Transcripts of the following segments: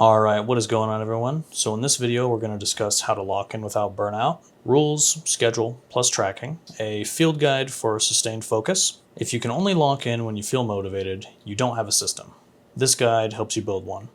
Alright, what is going on everyone? So in this video we're going to discuss how to lock in without burnout, rules, schedule, plus tracking, a field guide for sustained focus. If you can only lock in when you feel motivated, you don't have a system. This guide helps you build one.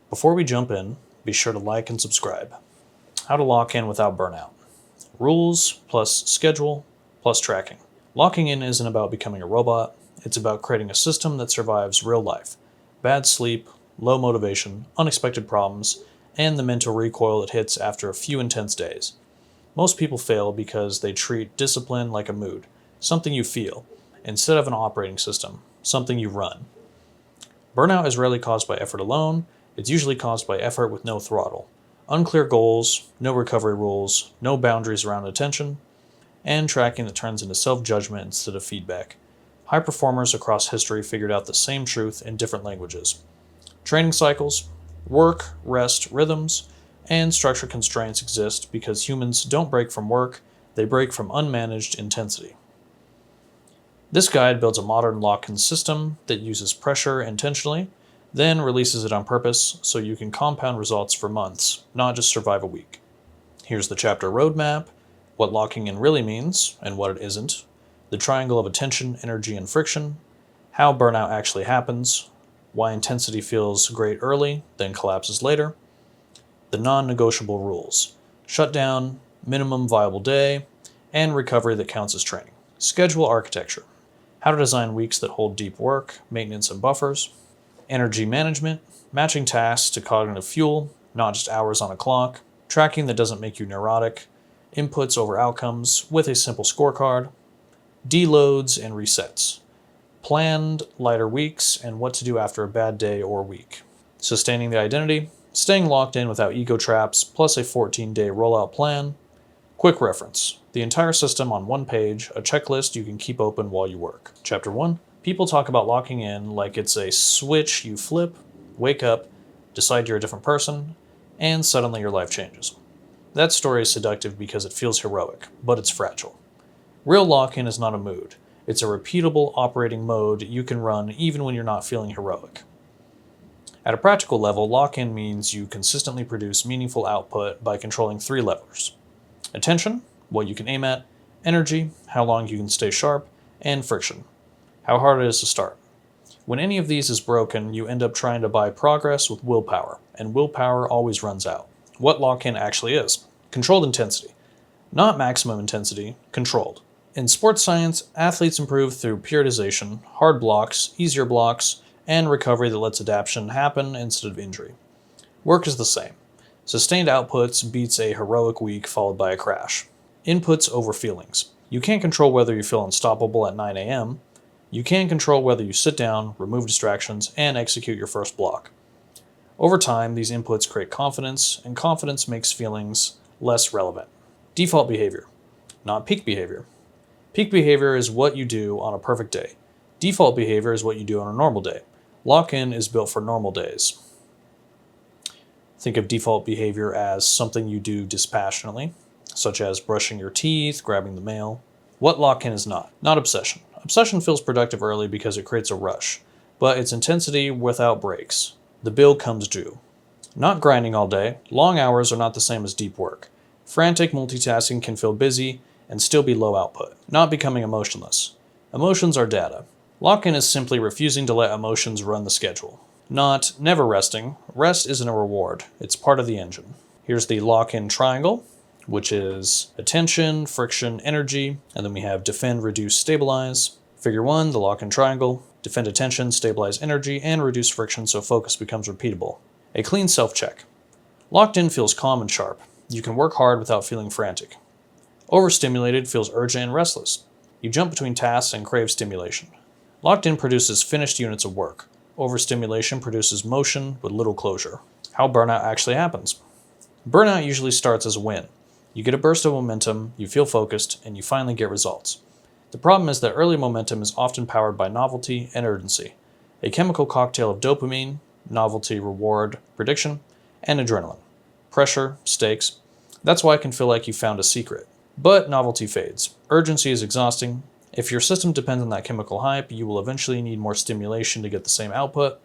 Before we jump in, be sure to like and subscribe. How to lock in without burnout. Rules plus schedule plus tracking. Locking in isn't about becoming a robot, it's about creating a system that survives real life. Bad sleep, low motivation, unexpected problems, and the mental recoil that hits after a few intense days. Most people fail because they treat discipline like a mood, something you feel, instead of an operating system, something you run. Burnout is rarely caused by effort alone, it's usually caused by effort with no throttle. Unclear goals, no recovery rules, no boundaries around attention, and tracking that turns into self-judgment instead of feedback. High performers across history figured out the same truth in different languages. Training cycles, work, rest, rhythms, and structure constraints exist because humans don't break from work, they break from unmanaged intensity. This guide builds a modern lock-in system that uses pressure intentionally, then releases it on purpose so you can compound results for months, not just survive a week. Here's the chapter roadmap, what locking in really means and what it isn't, the triangle of attention, energy, and friction, how burnout actually happens, why intensity feels great early, then collapses later, the non-negotiable rules, shutdown, minimum viable day, and recovery that counts as training. Schedule architecture, how to design weeks that hold deep work, maintenance, and buffers. Energy management, matching tasks to cognitive fuel, not just hours on a clock. Tracking that doesn't make you neurotic, inputs over outcomes with a simple scorecard. Deloads and resets, planned lighter weeks and what to do after a bad day or week. Sustaining the identity, staying locked in without ego traps, plus a 14-day rollout plan. Quick reference, the entire system on one page, a checklist you can keep open while you work. Chapter 1, people talk about locking in like it's a switch you flip, wake up, decide you're a different person, and suddenly your life changes. That story is seductive because it feels heroic, but it's fragile. Real lock-in is not a mood. It's a repeatable operating mode you can run even when you're not feeling heroic. At a practical level, lock-in means you consistently produce meaningful output by controlling 3 levers. Attention, what you can aim at, energy, how long you can stay sharp, and friction, how hard it is to start. When any of these is broken, you end up trying to buy progress with willpower, and willpower always runs out. What lock-in actually is: controlled intensity. Not maximum intensity, controlled. In sports science, athletes improve through periodization, hard blocks, easier blocks, and recovery that lets adaptation happen instead of injury. Work is the same. Sustained outputs beats a heroic week followed by a crash. Inputs over feelings. You can't control whether you feel unstoppable at 9 a.m. You can control whether you sit down, remove distractions, and execute your first block. Over time, these inputs create confidence, and confidence makes feelings less relevant. Default behavior, not peak behavior. Peak behavior is what you do on a perfect day. Default behavior is what you do on a normal day. Lock-in is built for normal days. Think of default behavior as something you do dispassionately, such as brushing your teeth, grabbing the mail. What lock-in is not? Not obsession. Obsession feels productive early because it creates a rush, but it's intensity without breaks. The bill comes due. Not grinding all day. Long hours are not the same as deep work. Frantic multitasking can feel busy and still be low output. Not becoming emotionless. Emotions are data. Lock-in is simply refusing to let emotions run the schedule. Not never resting. Rest isn't a reward. It's part of the engine. Here's the lock-in triangle, which is attention, friction, energy, and then we have defend, reduce, stabilize. Figure 1, the lock-in triangle. Defend attention, stabilize energy, and reduce friction so focus becomes repeatable. A clean self-check. Locked in feels calm and sharp. You can work hard without feeling frantic. Overstimulated feels urgent and restless. You jump between tasks and crave stimulation. Locked in produces finished units of work. Overstimulation produces motion with little closure. How burnout actually happens. Burnout usually starts as a win. You get a burst of momentum, you feel focused, and you finally get results. The problem is that early momentum is often powered by novelty and urgency. A chemical cocktail of dopamine, novelty, reward, prediction, and adrenaline. Pressure, stakes. That's why it can feel like you found a secret. But novelty fades. Urgency is exhausting. If your system depends on that chemical hype, you will eventually need more stimulation to get the same output.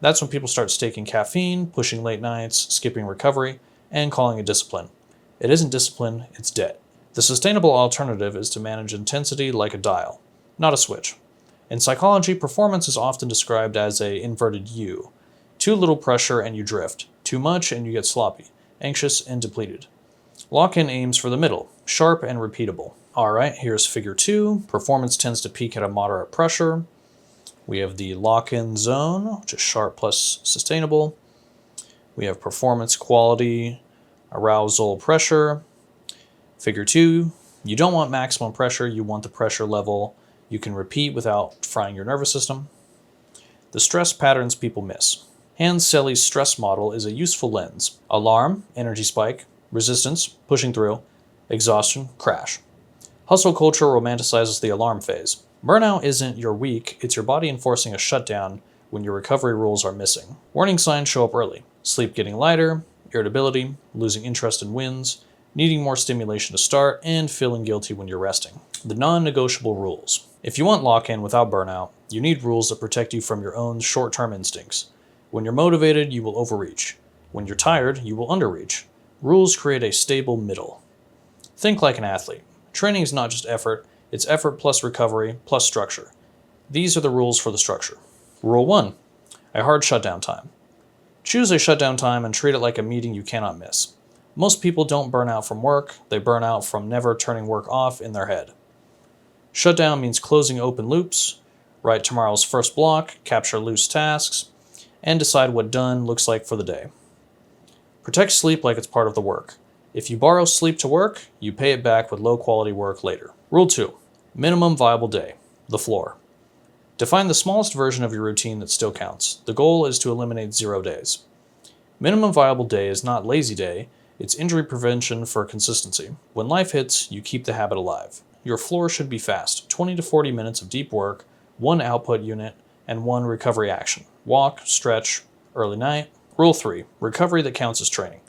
That's when people start staking caffeine, pushing late nights, skipping recovery, and calling it discipline. It isn't discipline, it's debt. The sustainable alternative is to manage intensity like a dial, not a switch. In psychology, performance is often described as an inverted U. Too little pressure and you drift. Too much and you get sloppy, anxious and depleted. Lock-in aims for the middle, sharp and repeatable. Alright, here's figure 2. Performance tends to peak at a moderate pressure. We have the lock-in zone, which is sharp plus sustainable. We have performance quality, arousal pressure. Figure 2, you don't want maximum pressure, you want the pressure level you can repeat without frying your nervous system. The stress patterns people miss. Hans Selye's stress model is a useful lens. Alarm, energy spike, resistance, pushing through, exhaustion, crash. Hustle culture romanticizes the alarm phase. Burnout isn't your week, it's your body enforcing a shutdown when your recovery rules are missing. Warning signs show up early. Sleep getting lighter, irritability, losing interest in wins, needing more stimulation to start, and feeling guilty when you're resting. The non-negotiable rules. If you want lock-in without burnout, you need rules that protect you from your own short-term instincts. When you're motivated, you will overreach. When you're tired, you will underreach. Rules create a stable middle. Think like an athlete. Training is not just effort, it's effort plus recovery plus structure. These are the rules for the structure. Rule 1. A hard shutdown time. Choose a shutdown time and treat it like a meeting you cannot miss. Most people don't burn out from work, they burn out from never turning work off in their head. Shutdown means closing open loops, write tomorrow's first block, capture loose tasks, and decide what done looks like for the day. Protect sleep like it's part of the work. If you borrow sleep to work, you pay it back with low-quality work later. Rule 2. Minimum viable day. The floor. Define the smallest version of your routine that still counts. The goal is to eliminate 0 days. Minimum viable day is not lazy day, it's injury prevention for consistency. When life hits, you keep the habit alive. Your floor should be fast, 20 to 40 minutes of deep work, 1 output unit, and 1 recovery action. Walk, stretch, early night. Rule 3. Recovery that counts as training.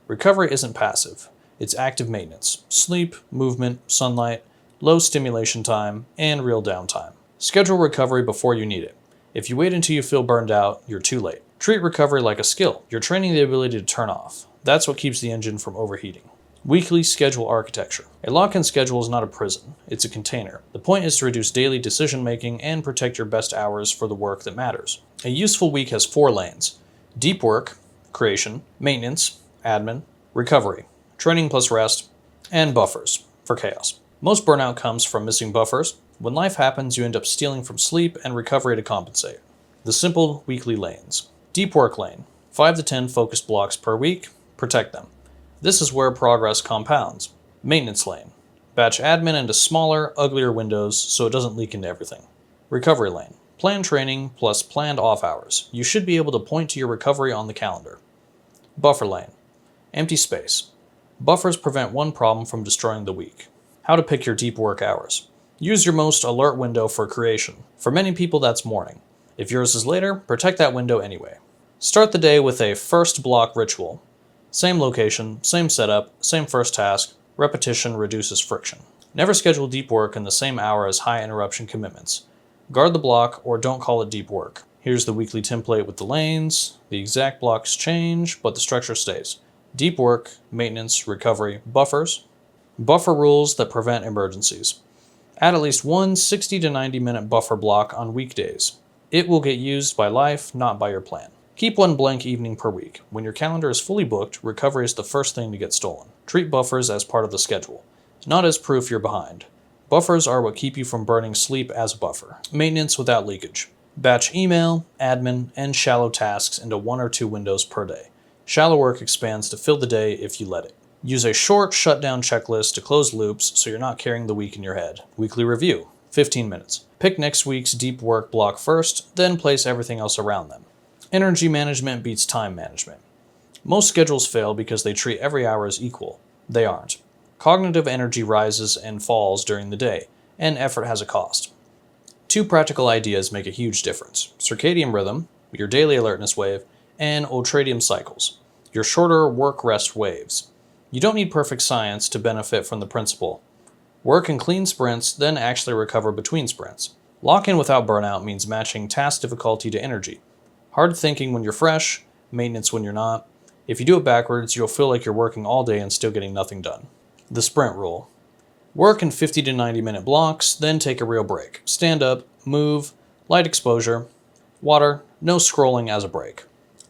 Recovery isn't passive. It's active maintenance. Sleep, movement, sunlight, low stimulation time, and real downtime. Schedule recovery before you need it. If you wait until you feel burned out, you're too late. Treat recovery like a skill. You're training the ability to turn off. That's what keeps the engine from overheating. Weekly schedule architecture. A lock-in schedule is not a prison. It's a container. The point is to reduce daily decision-making and protect your best hours for the work that matters. A useful week has 4 lanes. Deep work, creation, maintenance, admin, recovery, training plus rest, and buffers for chaos. Most burnout comes from missing buffers. When life happens, you end up stealing from sleep and recovery to compensate. The simple weekly lanes. Deep work lane. 5 to 10 focused blocks per week. Protect them. This is where progress compounds. Maintenance lane. Batch admin into smaller, uglier windows so it doesn't leak into everything. Recovery lane. Planned training plus planned off hours. You should be able to point to your recovery on the calendar. Buffer lane. Empty space. Buffers prevent one problem from destroying the week. How to pick your deep work hours. Use your most alert window for creation. For many people, that's morning. If yours is later, protect that window anyway. Start the day with a first block ritual. Same location, same setup, same first task. Repetition reduces friction. Never schedule deep work in the same hour as high interruption commitments. Guard the block or don't call it deep work. Here's the weekly template with the lanes. The exact blocks change, but the structure stays. Deep work, maintenance, recovery, buffers. Buffer rules that prevent emergencies. Add at least one 60 to 90 minute buffer block on weekdays. It will get used by life, not by your plan. Keep 1 blank evening per week. When your calendar is fully booked, recovery is the first thing to get stolen. Treat buffers as part of the schedule, not as proof you're behind. Buffers are what keep you from burning sleep as a buffer. Maintenance without leakage. Batch email, admin, and shallow tasks into 1 or 2 windows per day. Shallow work expands to fill the day if you let it. Use a short shutdown checklist to close loops so you're not carrying the week in your head. Weekly review, 15 minutes. Pick next week's deep work block first, then place everything else around them. Energy management beats time management. Most schedules fail because they treat every hour as equal. They aren't. Cognitive energy rises and falls during the day, and effort has a cost. 2 practical ideas make a huge difference. Circadian rhythm, your daily alertness wave, and ultradian cycles, your shorter work-rest waves. You don't need perfect science to benefit from the principle. Work in clean sprints, then actually recover between sprints. Lock-in without burnout means matching task difficulty to energy. Hard thinking when you're fresh, maintenance when you're not. If you do it backwards, you'll feel like you're working all day and still getting nothing done. The sprint rule. Work in 50 to 90-minute blocks, then take a real break. Stand up, move, light exposure, water, no scrolling as a break.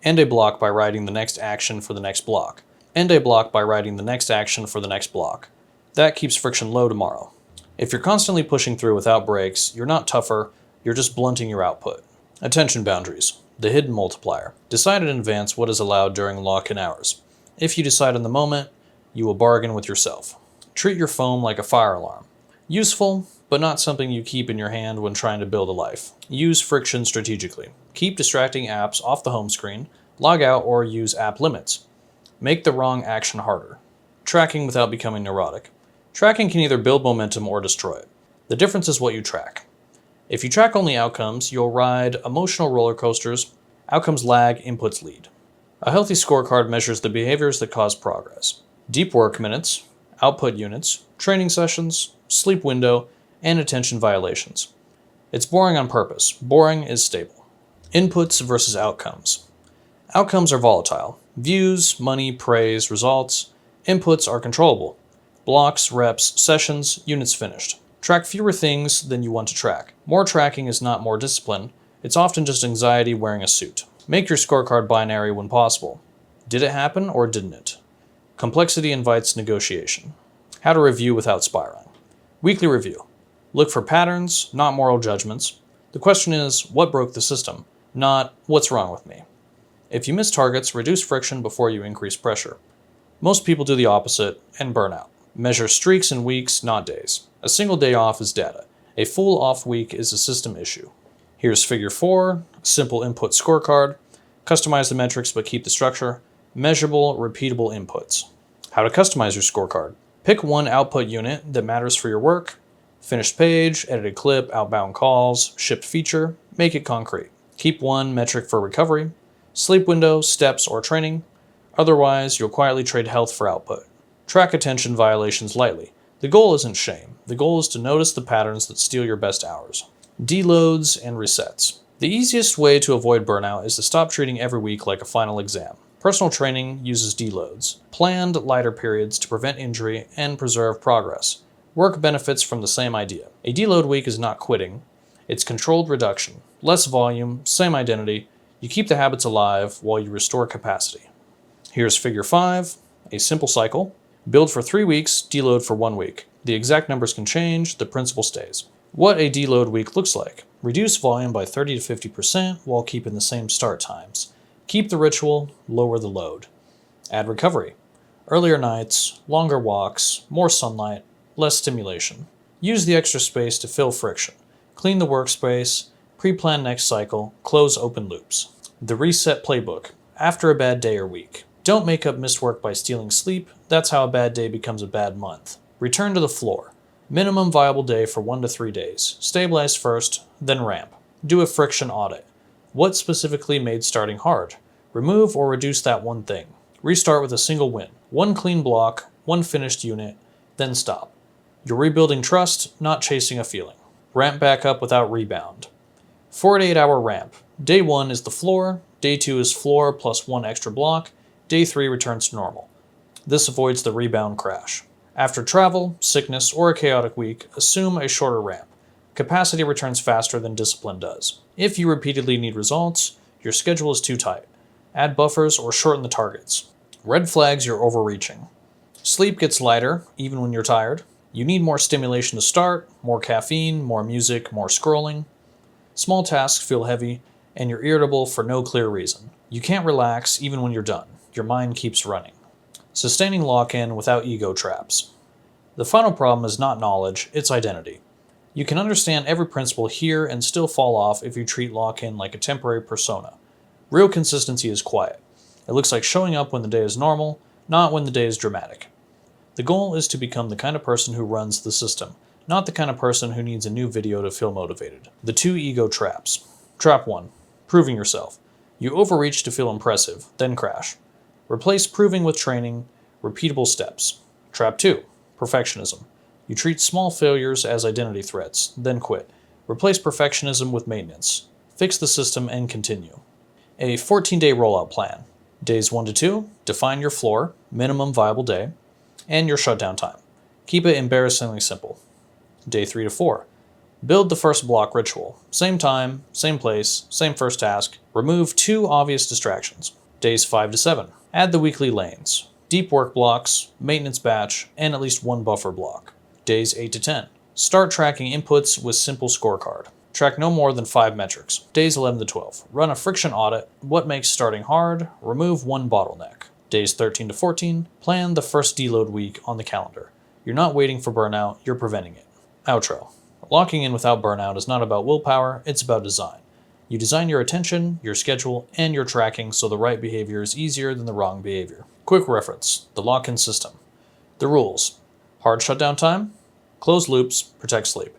End a block by writing the next action for the next block. End a block by writing the next action for the next block. That keeps friction low tomorrow. If you're constantly pushing through without breaks, you're not tougher, you're just blunting your output. Attention boundaries. The hidden multiplier. Decide in advance what is allowed during lock-in hours. If you decide in the moment, you will bargain with yourself. Treat your phone like a fire alarm. Useful, but not something you keep in your hand when trying to build a life. Use friction strategically. Keep distracting apps off the home screen, log out or use app limits. Make the wrong action harder. Tracking without becoming neurotic. Tracking can either build momentum or destroy it. The difference is what you track. If you track only outcomes, you'll ride emotional roller coasters. Outcomes lag, inputs lead. A healthy scorecard measures the behaviors that cause progress. Deep work minutes, output units, training sessions, sleep window, and attention violations. It's boring on purpose. Boring is stable. Inputs versus outcomes. Outcomes are volatile. Views, money, praise, results. Inputs are controllable. Blocks, reps, sessions, units finished. Track fewer things than you want to track. More tracking is not more discipline. It's often just anxiety wearing a suit. Make your scorecard binary when possible. Did it happen or didn't it? Complexity invites negotiation. How to review without spiraling. Weekly review. Look for patterns, not moral judgments. The question is, what broke the system? Not, what's wrong with me? If you miss targets, reduce friction before you increase pressure. Most people do the opposite and burn out. Measure streaks in weeks, not days. A single day off is data. A full off week is a system issue. Here's figure 4, simple input scorecard. Customize the metrics but keep the structure. Measurable, repeatable inputs. How to customize your scorecard. Pick one output unit that matters for your work. Finished page, edited clip, outbound calls, shipped feature. Make it concrete. Keep one metric for recovery. Sleep window, steps, or training. Otherwise, you'll quietly trade health for output. Track attention violations lightly. The goal isn't shame. The goal is to notice the patterns that steal your best hours. Deloads and resets. The easiest way to avoid burnout is to stop treating every week like a final exam. Personal training uses deloads, planned lighter periods to prevent injury and preserve progress. Work benefits from the same idea. A deload week is not quitting. It's controlled reduction. Less volume, same identity. You keep the habits alive while you restore capacity. Here's figure 5, a simple cycle. Build for 3 weeks, deload for 1 week. The exact numbers can change, the principle stays. What a deload week looks like. Reduce volume by 30 to 50% while keeping the same start times. Keep the ritual, lower the load. Add recovery. Earlier nights, longer walks, more sunlight, less stimulation. Use the extra space to fill friction. Clean the workspace, pre-plan next cycle, close open loops. The reset playbook. After a bad day or week. Don't make up missed work by stealing sleep. That's how a bad day becomes a bad month. Return to the floor. Minimum viable day for 1 to 3 days. Stabilize first, then ramp. Do a friction audit. What specifically made starting hard? Remove or reduce that one thing. Restart with a single win. 1 clean block, 1 finished unit, then stop. You're rebuilding trust, not chasing a feeling. Ramp back up without rebound. 4 to 8 hour ramp. Day 1 is the floor. Day 2 is floor plus 1 extra block. Day 3 returns to normal. This avoids the rebound crash. After travel, sickness, or a chaotic week, assume a shorter ramp. Capacity returns faster than discipline does. If you repeatedly need results, your schedule is too tight. Add buffers or shorten the targets. Red flags you're overreaching. Sleep gets lighter, even when you're tired. You need more stimulation to start, more caffeine, more music, more scrolling. Small tasks feel heavy, and you're irritable for no clear reason. You can't relax even when you're done. Your mind keeps running. Sustaining lock-in without ego traps. The final problem is not knowledge, it's identity. You can understand every principle here and still fall off if you treat lock-in like a temporary persona. Real consistency is quiet. It looks like showing up when the day is normal, not when the day is dramatic. The goal is to become the kind of person who runs the system, not the kind of person who needs a new video to feel motivated. The 2 ego traps. Trap 1. Proving yourself. You overreach to feel impressive, then crash. Replace proving with training, repeatable steps. Trap 2. Perfectionism. You treat small failures as identity threats, then quit. Replace perfectionism with maintenance. Fix the system and continue. A 14-day rollout plan. Days 1 to 2, define your floor, minimum viable day, and your shutdown time. Keep it embarrassingly simple. Day 3 to 4, build the first block ritual. Same time, same place, same first task. Remove 2 obvious distractions. Days 5 to 7, add the weekly lanes. Deep work blocks, maintenance batch, and at least 1 buffer block. Days 8 to 10, start tracking inputs with simple scorecard. Track no more than 5 metrics. Days 11 to 12, run a friction audit. What makes starting hard? Remove 1 bottleneck. Days 13 to 14, plan the first deload week on the calendar. You're not waiting for burnout, you're preventing it. Outro. Locking in without burnout is not about willpower, it's about design. You design your attention, your schedule, and your tracking so the right behavior is easier than the wrong behavior. Quick reference, the lock-in system. The rules. Hard shutdown time. Closed loops, protect sleep.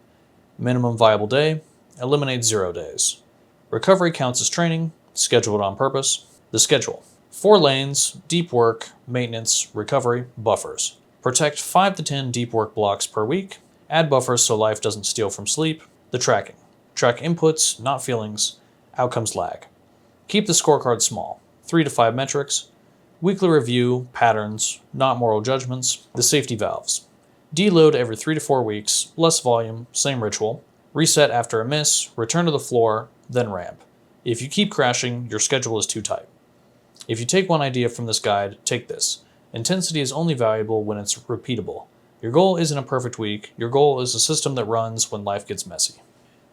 Minimum viable day. Eliminate 0 days. Recovery counts as training. Schedule it on purpose. The schedule. 4 lanes, deep work, maintenance, recovery, buffers. Protect 5 to 10 deep work blocks per week. Add buffers so life doesn't steal from sleep. The tracking. Track inputs, not feelings. Outcomes lag. Keep the scorecard small. 3 to 5 metrics. Weekly review, patterns, not moral judgments. The safety valves. Deload every 3 to 4 weeks, less volume, same ritual. Reset after a miss, return to the floor, then ramp. If you keep crashing, your schedule is too tight. If you take one idea from this guide, take this. Intensity is only valuable when it's repeatable. Your goal isn't a perfect week. Your goal is a system that runs when life gets messy.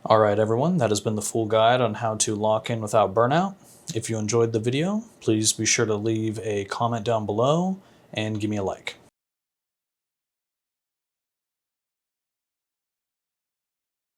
Alright everyone, that has been the full guide on how to lock in without burnout. If you enjoyed the video, please be sure to leave a comment down below and give me a like.